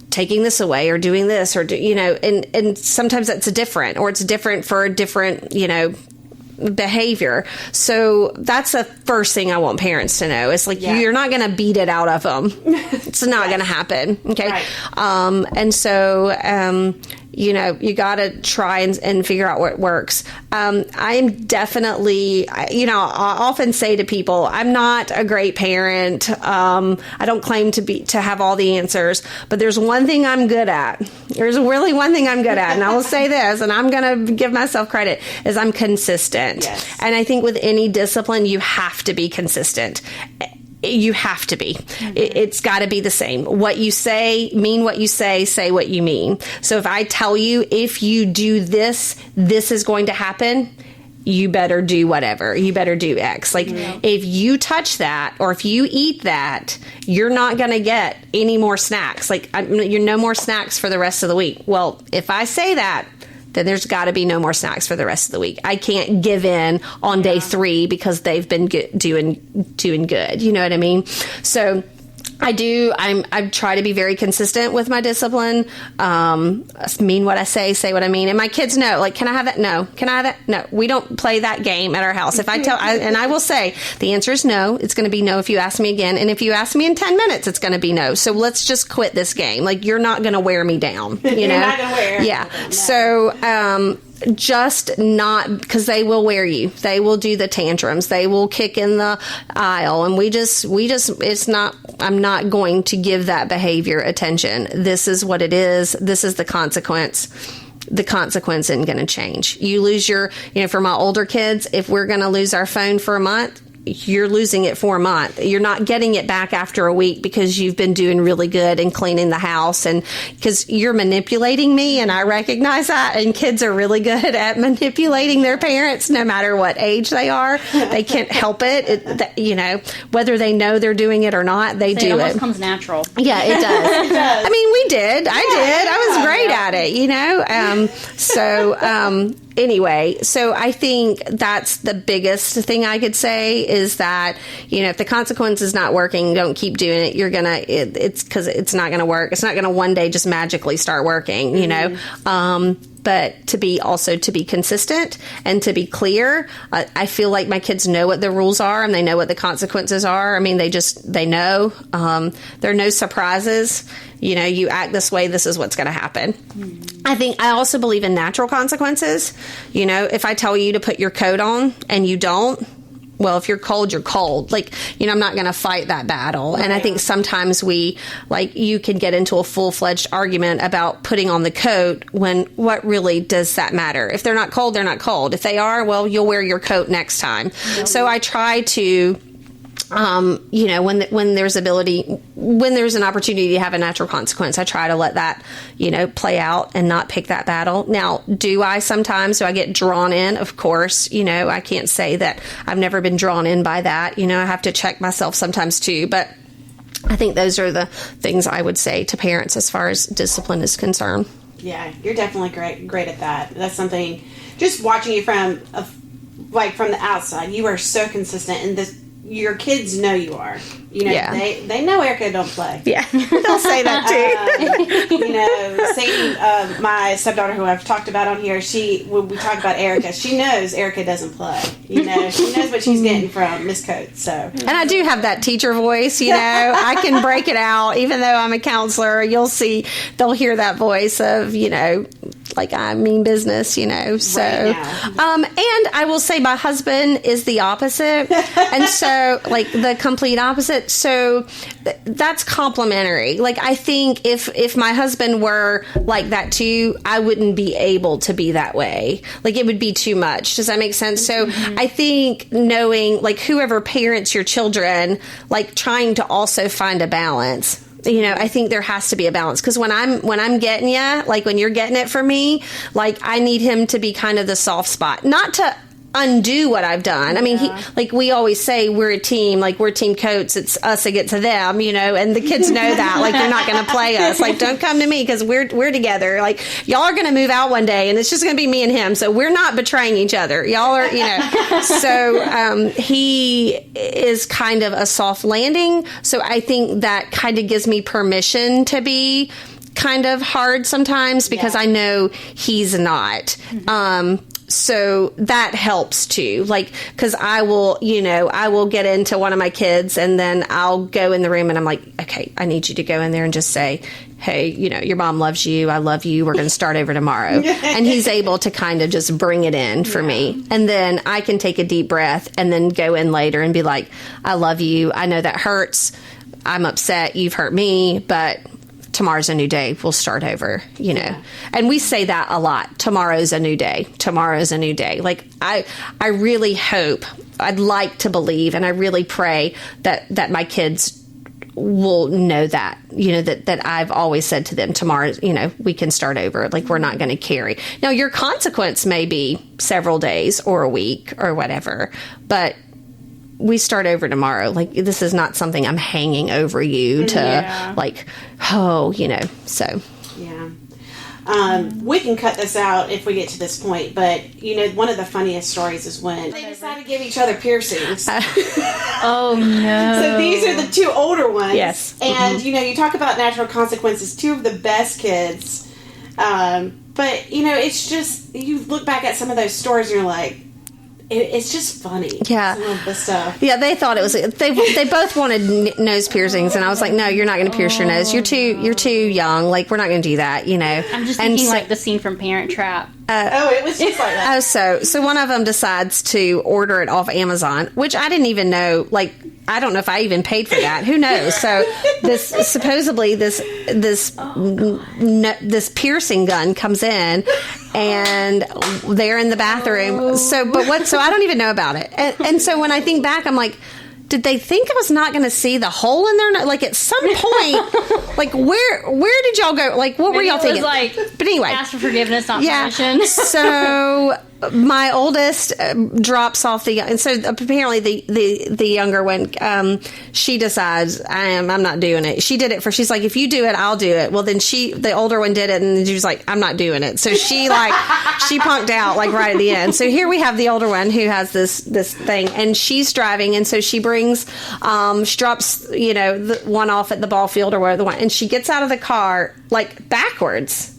taking this away or doing this or, and sometimes that's different, or it's different for a different, behavior. So that's the first thing I want parents to know. It's like, you're not going to beat it out of them. It's not going to happen. Okay. Right. And so, you got to try and figure out what works. I am definitely, I often say to people, I'm not a great parent. I don't claim to have all the answers, but there's one thing I'm good at. There's really one thing I'm good at. And I will say this, and I'm going to give myself credit, is I'm consistent. Yes. And I think with any discipline, you have to be consistent. You have to be. It's got to be the same. What you say, mean what you say what you mean. So if I tell you, if you do this, this is going to happen, you better do whatever. You better do X. Like, if you touch that or if you eat that, you're not going to get any more snacks. Like, you're no more snacks for the rest of the week. Well, if I say that, then there's got to be no more snacks for the rest of the week. I can't give in on day 3 because they've been doing good. You know what I mean? So I try to be very consistent with my discipline. Mean what I say what I mean. And my kids know, like, can I have that? No. Can I have that? No. We don't play that game at our house. If I will say, the answer is no. It's going to be no if you ask me again. And if you ask me in 10 minutes, it's going to be no. So let's just quit this game. Like, you're not going to wear me down. You're not going to wear me down. No. So, just not, because they will wear you. They will do the tantrums. They will kick in the aisle. And we just, it's not, I'm not going to give that behavior attention. This is what it is. This is the consequence. The consequence isn't going to change. You lose for my older kids, if we're going to lose our phone for a month, you're losing it for a month. You're not getting it back after a week because you've been doing really good and cleaning the house, and because you're manipulating me, and I recognize that. And kids are really good at manipulating their parents, no matter what age they are. They can't help it. Whether they know they're doing it or not, they do it. It almost comes natural. Yeah, it does. It does. I mean, we did. I did. I was great at it. Anyway, so I think that's the biggest thing I could say is that, if the consequence is not working, don't keep doing it. It's because it's not going to work. It's not going to one day just magically start working, but to be consistent and to be clear. I feel like my kids know what the rules are and they know what the consequences are. I mean, they know. There are no surprises. You act this way, this is what's going to happen. I also believe in natural consequences. If I tell you to put your coat on and you don't, well, if you're cold, you're cold. I'm not going to fight that battle. And I think sometimes you can get into a full-fledged argument about putting on the coat when what really does that matter? If they're not cold, they're not cold. If they are, well, you'll wear your coat next time. Yep. So I try to, when there's an opportunity to have a natural consequence, I try to let that, play out and not pick that battle. Now, do I get drawn in? Of course, I can't say that I've never been drawn in by that. I have to check myself sometimes too, but I think those are the things I would say to parents as far as discipline is concerned. Yeah, you're definitely great at that. That's something, just watching you from the outside, you are so consistent, and your kids know you are. They know Erica don't play. Yeah, they'll say that too. Sadie, my stepdaughter, who I've talked about on here, when we talk about Erica, she knows Erica doesn't play. She knows what she's getting from Miss Coates. So, and I do have that teacher voice. I can break it out, even though I'm a counselor. You'll see, they'll hear that voice of I mean business. So, right and I will say my husband is the opposite, and so the complete opposite. So that's complimentary. I think if my husband were like that too, I wouldn't be able to be that way. It would be too much. Does that make sense? So I think knowing whoever parents your children, trying to also find a balance. I think there has to be a balance, because when I'm getting you, when you're getting it for me, I need him to be kind of the soft spot, not to undo what I've done. I mean, we always say we're a team, we're Team Coates. It's us against them, and the kids know that, they're not going to play us. Don't come to me because we're together. Y'all are going to move out one day and it's just going to be me and him. So we're not betraying each other. Y'all are, So he is kind of a soft landing. So I think that kind of gives me permission to be kind of hard sometimes, because I know he's not. So that helps too. Cause I will get into one of my kids and then I'll go in the room and I'm like, okay, I need you to go in there and just say, hey, your mom loves you. I love you. We're going to start over tomorrow. And he's able to kind of just bring it in for me. And then I can take a deep breath and then go in later and be like, I love you. I know that hurts. I'm upset. You've hurt me, but tomorrow's a new day. We'll start over, And we say that a lot. Tomorrow's a new day. Tomorrow's a new day. I really hope, I'd like to believe, and I really pray that my kids will know that, that I've always said to them, tomorrow, we can start over. We're not going to carry. Now, your consequence may be several days or a week or whatever, but we start over tomorrow. This is not something I'm hanging over you to so. Yeah. We can cut this out if we get to this point, but one of the funniest stories is when they decide to give each other piercings. Oh no. So these are the two older ones. Yes. And you talk about natural consequences, two of the best kids. But it's just, you look back at some of those stories and you're like, it's just funny. Yeah. Some of the stuff. Yeah, they thought it was. They both wanted nose piercings, and I was like, "No, you're not going to pierce your nose. You're too young. We're not going to do that." I'm just thinking the scene from Parent Trap it was just like that. So one of them decides to order it off Amazon, which I didn't even know. Like, I don't know if I even paid for that. Who knows? So this supposedly this piercing gun comes in, and they're in the bathroom. So I don't even know about it. And so when I think back, I'm like, did they think I was not going to see the hole in there? Like, at some point, like, where did y'all go? Like, what were y'all thinking? But anyway, ask for forgiveness, not permission. So my oldest drops off and so apparently the younger one, she decides I'm not doing it. She did it she's like, if you do it, I'll do it. Well, then the older one did it, and she was like, I'm not doing it. So she punked out like right at the end. So here we have the older one who has this thing, and she's driving, and so she brings she drops the one off at the ball field or where the one, and she gets out of the car like backwards.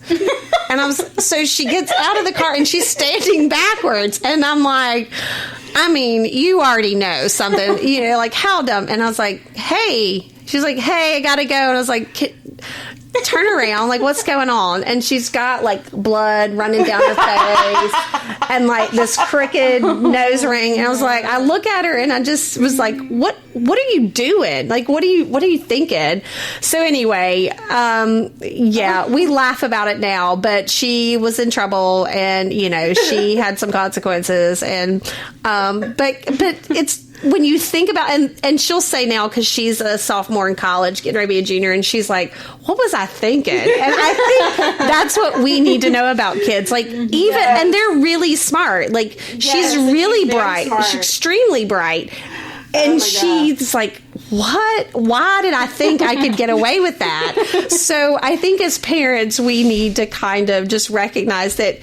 And so she gets out of the car and she's standing backwards, and I'm like, I mean, you already know something, like, how dumb. And I was like, hey, she's like, hey, I gotta go. And I was like, turn around, like, what's going on? And she's got like blood running down her face and like this crooked nose ring. And I was like, I look at her and I just was like, what are you doing? Like, what are you thinking? So anyway, we laugh about it now, but she was in trouble, and she had some consequences, and but it's, when you think about, and she'll say now, because she's a sophomore in college, getting ready to be a junior, and she's like, what was I thinking? And I think that's what we need to know about kids. Like, even, and they're really smart. Like, she's really bright. She's extremely bright. And she's like, what? Why did I think I could get away with that? So I think as parents, we need to kind of just recognize that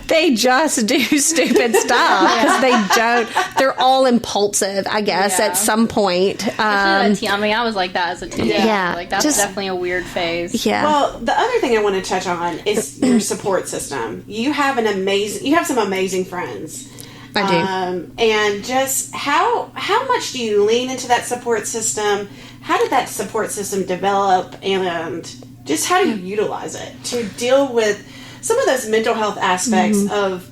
they just do stupid stuff because they're all impulsive, I guess, at some point. I mean, I was like that as a teenager. Yeah. Like, that's definitely a weird phase. Yeah. Well, the other thing I want to touch on is your support system. You have some amazing friends. I do. And just how much do you lean into that support system? How did that support system develop? And just how do you utilize it to deal with some of those mental health aspects of,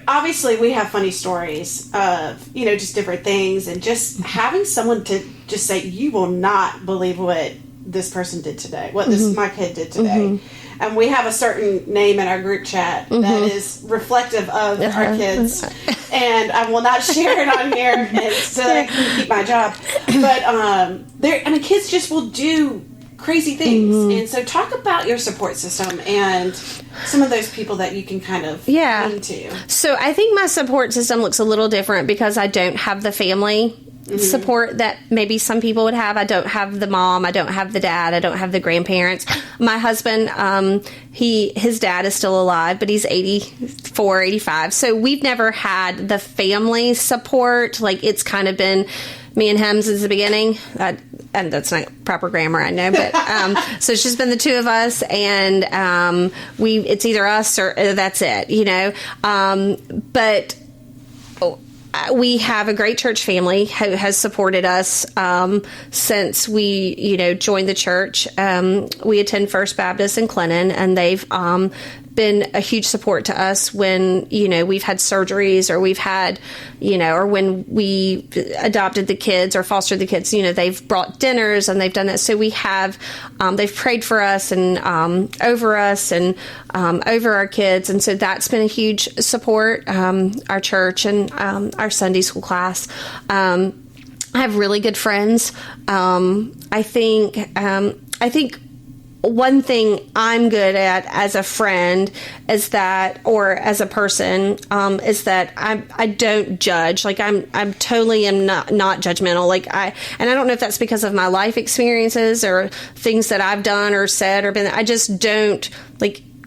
obviously we have funny stories of, just different things, and just having someone to just say, you will not believe what this person did today, what my kid did today. And we have a certain name in our group chat that is reflective of our kids. And I will not share it on here so that I can keep my job. But kids just will do crazy things. And so talk about your support system and some of those people that you can kind of lean to. So I think my support system looks a little different because I don't have the family support that maybe some people would have. I don't have the mom, I don't have the dad, I don't have the grandparents. My husband, his dad is still alive, but he's 84, 85. So we've never had the family support. Like, it's kind of been me and him since the beginning. And that's not proper grammar, I know, but so it's just been the two of us, and it's either us or that's it, but we have a great church family who has supported us since we, joined the church. We attend First Baptist in Clinton, and they've been a huge support to us when, we've had surgeries, or we've had, or when we adopted the kids or fostered the kids, they've brought dinners and they've done that. So we have, they've prayed for us and over us and over our kids. And so that's been a huge support, our church and our Sunday school class. I have really good friends. I think one thing I'm good at as a friend is that, or as a person, is that I don't judge. Like, I'm totally am not judgmental. And I don't know if that's because of my life experiences or things that I've done or said or been. I just don't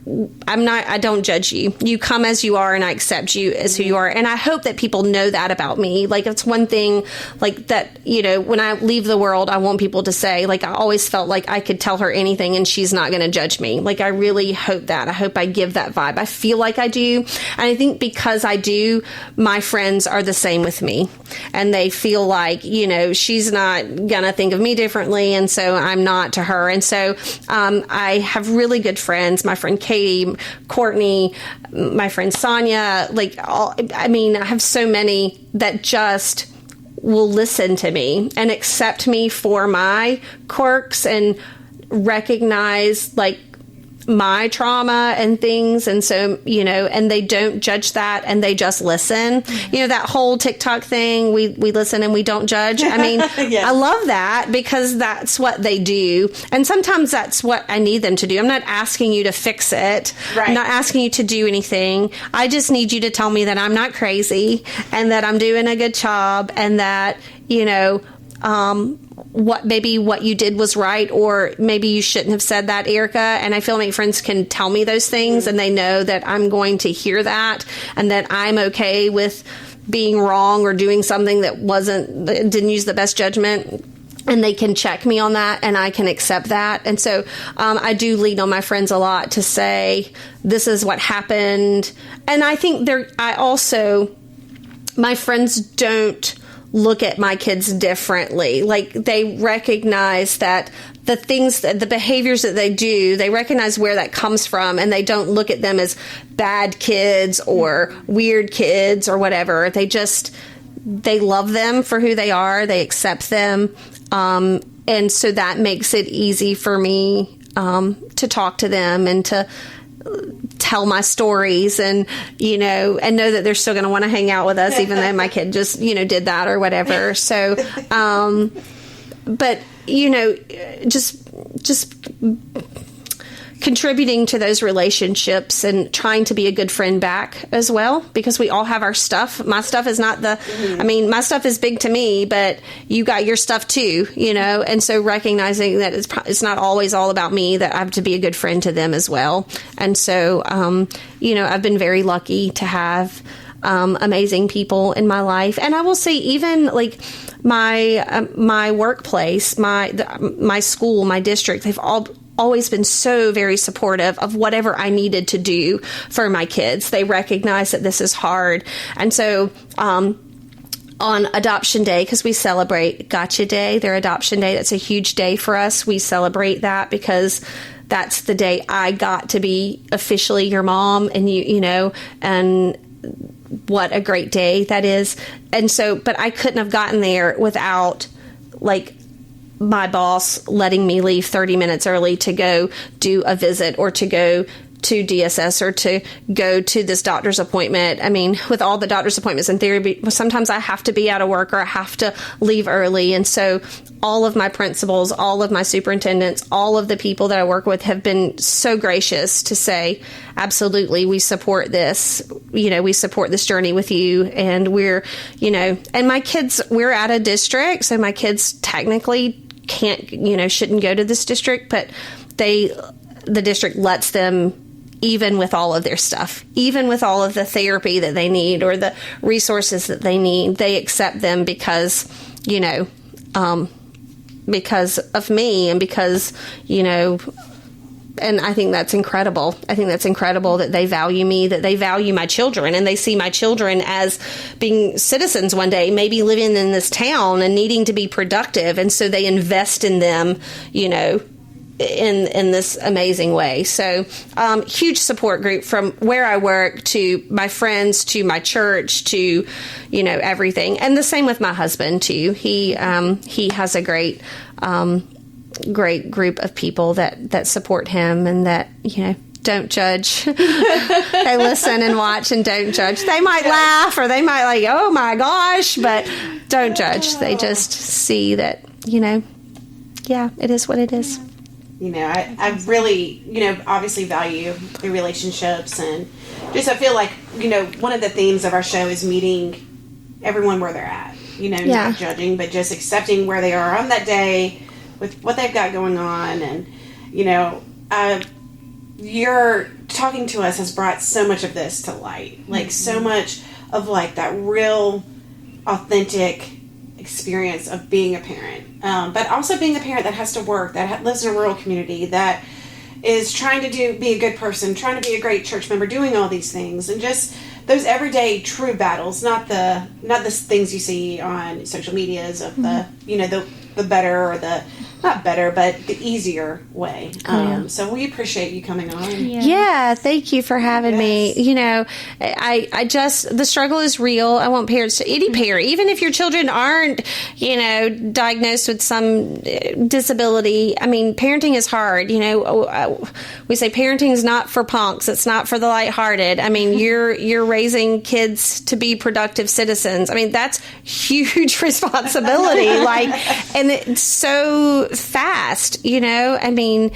I don't judge you. You come as you are, and I accept you as who you are. And I hope that people know that about me. Like, it's one thing, like, that, when I leave the world, I want people to say, like, I always felt like I could tell her anything and she's not going to judge me. Like, I really hope that. I hope I give that vibe. I feel like I do. And I think because I do, my friends are the same with me. And they feel like, she's not going to think of me differently. And so I'm not to her. And so I have really good friends. My friend Kate Katie, Courtney, my friend Sonia, I have so many that just will listen to me and accept me for my quirks and recognize my trauma and things. And so, and they don't judge that, and they just listen. That whole TikTok thing, we listen and we don't judge. I mean, yes. I love that because that's what they do. And sometimes that's what I need them to do. I'm not asking you to fix it. Right. I'm not asking you to do anything. I just need you to tell me that I'm not crazy and that I'm doing a good job, and that, what you did was right, or maybe you shouldn't have said that, Erica. And I feel my friends can tell me those things, and they know that I'm going to hear that, and that I'm okay with being wrong or doing something that didn't use the best judgment. And they can check me on that, and I can accept that. And so I do lean on my friends a lot to say, this is what happened. And I think my friends don't look at my kids differently. They recognize that the behaviors that they do, they recognize where that comes from, and they don't look at them as bad kids or weird kids or whatever. They love them for who they are. They accept them. And so that makes it easy for me to talk to them and to tell my stories, and and know that they're still going to want to hang out with us, even though my kid just did that or whatever. So but just contributing to those relationships and trying to be a good friend back as well, because we all have our stuff. My stuff is not my stuff is big to me, but you got your stuff too, and so recognizing that it's not always all about me, that I have to be a good friend to them as well. And so, I've been very lucky to have amazing people in my life. And I will say, even my workplace, my school, my district, they've always been so very supportive of whatever I needed to do for my kids. They recognize that this is hard. And so on Adoption Day, because we celebrate Gotcha Day, their Adoption Day, that's a huge day for us. We celebrate that because that's the day I got to be officially your mom, and and what a great day that is. And so, but I couldn't have gotten there without my boss letting me leave 30 minutes early to go do a visit, or to go to DSS, or to go to this doctor's appointment. I mean, with all the doctor's appointments and therapy, sometimes I have to be out of work, or I have to leave early. And so all of my principals, all of my superintendents, all of the people that I work with have been so gracious to say, absolutely, we support this. We support this journey with you. And we're, and my kids, we're at a district, so my kids technically can't, shouldn't go to this district, but the district lets them, even with all of their stuff, even with all of the therapy that they need or the resources that they need, they accept them because of me, and because, and I think that's incredible. I think that's incredible that they value me, that they value my children, and they see my children as being citizens one day, maybe living in this town and needing to be productive. And so they invest in them, in this amazing way. So huge support group from where I work to my friends to my church to everything. And the same with my husband too. He has a great group of people that support him, and that don't judge. They listen and watch and don't judge. They might laugh, or they might oh my gosh, but don't judge. They just see that it is what it is. I really, obviously value the relationships, and just I feel like, one of the themes of our show is meeting everyone where they're at, not judging, but just accepting where they are on that day with what they've got going on. And, your talking to us has brought so much of this to light, so much of that real authentic experience of being a parent, but also being a parent that has to work, that lives in a rural community, that is trying to be a good person, trying to be a great church member, doing all these things, and just those everyday true battles, not the things you see on social medias of the the better, or the not better, but the easier way. So we appreciate you coming on. Yeah, thank you for having me. You know, I just, the struggle is real. I want parents to, any parent, even if your children aren't, you know, diagnosed with some disability. I mean, parenting is hard. You know, we say parenting is not for punks. It's not for the lighthearted. I mean, you're raising kids to be productive citizens. I mean, that's huge responsibility. And it's so fast, you know. I mean,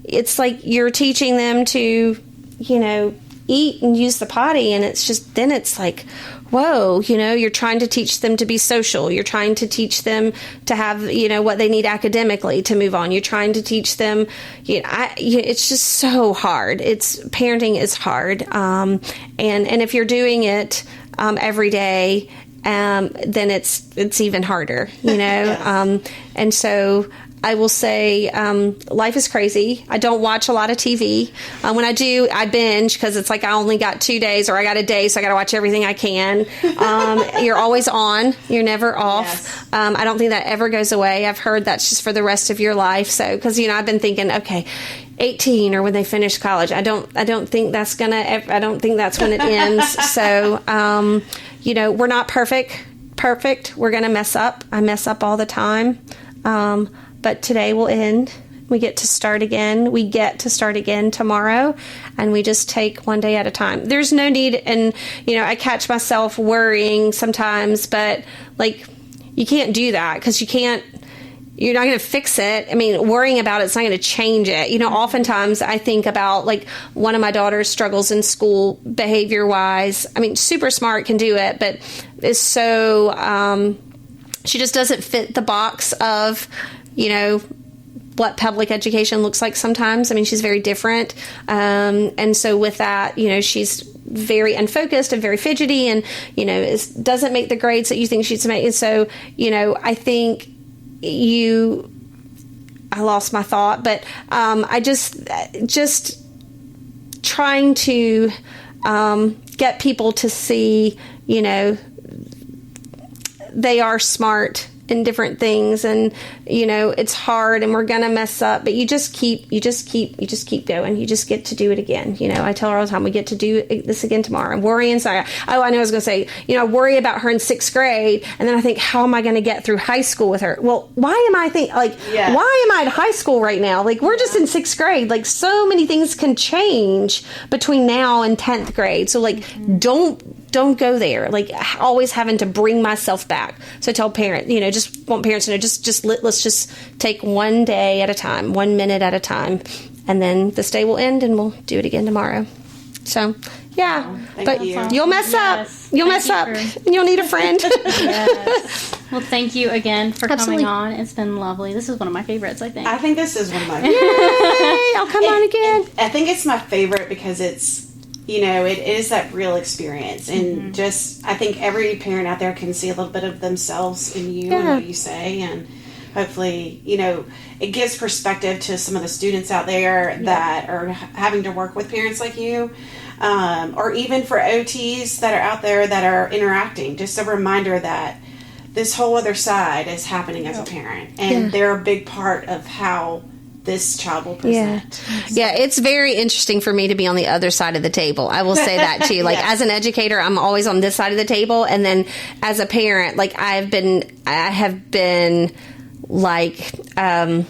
it's like you're teaching them to, you know, eat and use the potty, and it's just, then it's like, whoa, you know, you're trying to teach them to be social. You're trying to teach them to have, you know, what they need academically to move on. You're trying to teach them, you know, it's just so hard. Parenting is hard. And if you're doing it every day, then it's even harder, you know. And so I will say, life is crazy. I don't watch a lot of TV. When I do, I binge, because it's like I only got 2 days, or I got a day, so I got to watch everything I can. You're always on. You're never off. Yes. I don't think that ever goes away. I've heard that's just for the rest of your life. So, because, you know, I've been thinking, okay, 18 or when they finish college, I don't think that's when it ends. So, you know, we're not perfect. We're going to mess up. I mess up all the time. But today will end. We get to start again. We get to start again tomorrow, and we just take one day at a time. There's no need, and, you know, I catch myself worrying sometimes, but, like, you can't do that, because you're not going to fix it. I mean, worrying about it's not going to change it. You know, oftentimes I think about, like, one of my daughters struggles in school behavior-wise. I mean, super smart, can do it, but is so, she just doesn't fit the box of, you know, what public education looks like sometimes. I mean, she's very different. And so with that, you know, she's very unfocused and very fidgety, and, you know, doesn't make the grades that you think she's make. And so, you know, I think I lost my thought, but I just trying to get people to see, you know, they are smart in different things, and, you know, it's hard, and we're gonna mess up, but you just keep going. You just get to do it again. You know, I tell her all the time, we get to do this again tomorrow. I'm worrying. Sorry. Oh, I know I was gonna say, you know, I worry about her in 6th grade, and then I think, how am I gonna get through high school with her? Well, why am I in high school right now? Like, we're just in 6th grade. Like, so many things can change between now and 10th grade. So, like, don't go there. Like, always having to bring myself back. So I tell parents, you know, just want parents to know, let's just take one day at a time, 1 minute at a time, and then this day will end, and we'll do it again tomorrow. So, yeah, but you'll mess up. You'll mess up, and you'll need a friend. Yes. Well, thank you again for coming on. It's been lovely. This is one of my favorites, I think. I think this is one of my favorites. Yay! I'll come on again. I think it's my favorite because it's, you know, it is that real experience, and just, I think every parent out there can see a little bit of themselves in you and what you say, and hopefully, you know, it gives perspective to some of the students out there that are having to work with parents like you, or even for OTs that are out there that are interacting. Just a reminder that this whole other side is happening as a parent, and they're a big part of how this child will present. Yeah, it's very interesting for me to be on the other side of the table. I will say that too. Like, as an educator, I'm always on this side of the table, and then as a parent, like, I have been like, I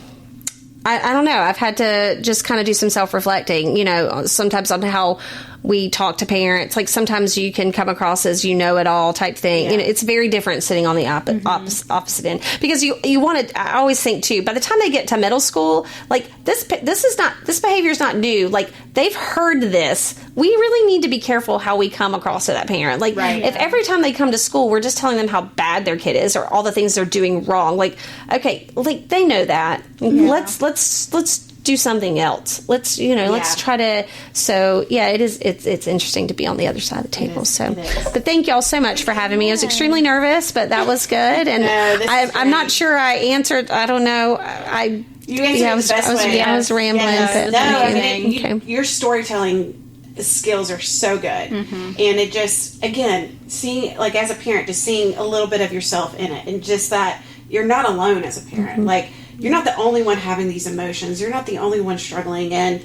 don't know, I've had to just kind of do some self-reflecting, you know, sometimes on how we talk to parents. Like, sometimes you can come across as know-it-all type thing. You know, it's very different sitting on the opposite end, because you want to. I always think too, by the time they get to middle school, like, this behavior is not new. Like, they've heard this. We really need to be careful how we come across to that parent. Like, if every time they come to school, we're just telling them how bad their kid is or all the things they're doing wrong. Like, okay, like, they know that. Let's do something else. Let's try to. So it's interesting to be on the other side of the table. But thank y'all so much for having me. I was extremely nervous, but that was good. And I'm not sure I answered. I don't know. You answered the best way. I was rambling. Your storytelling skills are so good, and it just, again, seeing, like, as a parent, just seeing a little bit of yourself in it, and just that you're not alone as a parent. Like, you're not the only one having these emotions. You're not the only one struggling. And,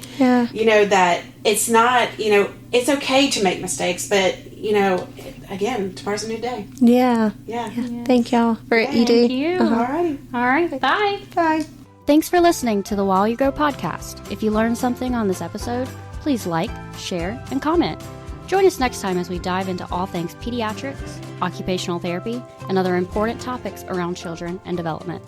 you know, that it's not, you know, it's okay to make mistakes, but, you know, again, tomorrow's a new day. Yeah. Yeah. Thank y'all for what you do. Thank you. All righty. All right. Bye. Bye. Thanks for listening to the While You Grow podcast. If you learned something on this episode, please like, share, and comment. Join us next time as we dive into all things pediatrics, occupational therapy, and other important topics around children and development.